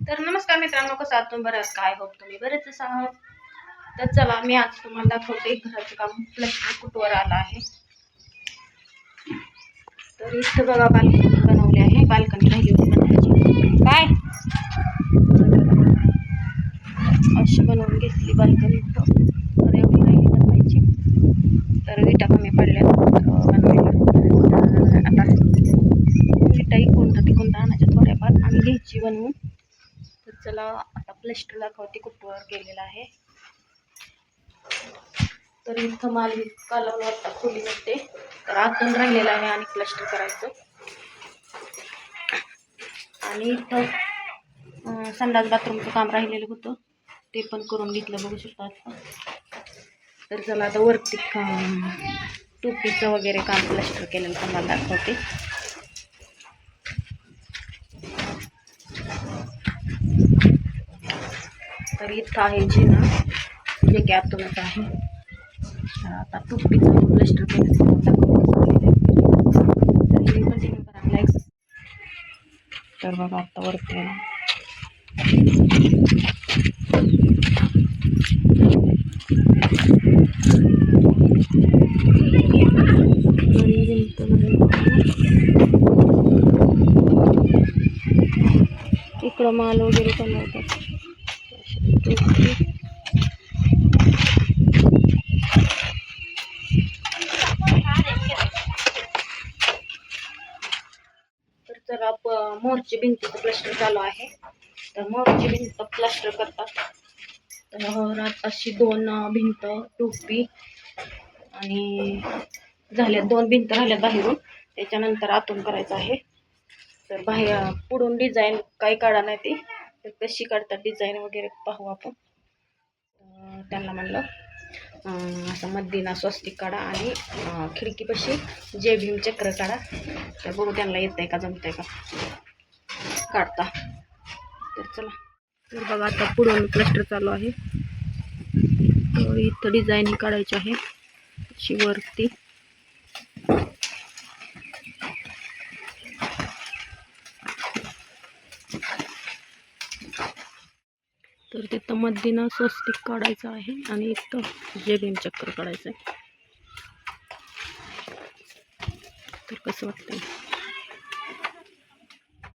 तर नमस्कार मित्रांनो, कसं आहात तुम्ही? बरं काय होप तुम्ही बरेच आहात. तर चला मी आज तुम्हाला दाखवते घराचं काम प्लॅस्टर कुठवर आलं आहे. तर इथं बघा बाल्कनी बनवली आहे. बाल्कनी राहिली होती बनवायची. काय अशी बनवून घेतली बाल्कनी इथं. तर एवढी राहिली बनवायची. तर विटा कमी पडल्या बनवायला. आता विटा इकून आणायच्या थोड्याफार आणि घ्यायची बनवून. तर चला आता प्लॅस्टर दाखवते कुठवर केलेला आहे. तर इथं माल कालवला होता खोलीमध्ये, तर आतून राहिलेला आहे आणि प्लॅस्टर करायचं. आणि इथं संडास बाथरूमचं काम राहिलेलं होतं, ते पण करून घेतलं, बघू शकता आता. तर चला आता वरती टोपीचं वगैरे काम प्लॅस्टर केलेलं तुम्हाला दाखवते. तर इथं आहे जिना, जे की आतूनच आहे. आता टोपीचं प्लॅस्टर केलं कंटिन्यू करायला. तर बघा आता वरती इकडं माल वगैरे बनवतात. तर चला मोरची भिंतीचं प्लॅस्टर चालू आहे. तर मोरची भिंत प्लॅस्टर करतात. तर अशी 2 भिंत टोपी आणि झाल्या 2 भिंत राहिल्या बाहेरून, त्याच्यानंतर आतून करायचं आहे. तर बाहेर पुढून डिझाईन काही काढा नाही ती, तर कशी काढतात डिझाईन वगैरे पाहू आपण. त्यांना म्हणलं असं मधीना स्वस्तिक काढा आणि खिडकीपाशी जय भीम चक्र काढा. तर बघू त्यांना येतंय का, जमतंय का काढता. तर चला, तर बघा आता पुढून प्लॅस्टर चालू आहे. इथं डिझाईन काढायची आहे अशी वरती. तर तिथं मधीना स्वस्तिक काढायचं आहे आणि इथं जय भीम चक्र काढायचं आहे. तर कसं वाटतंय?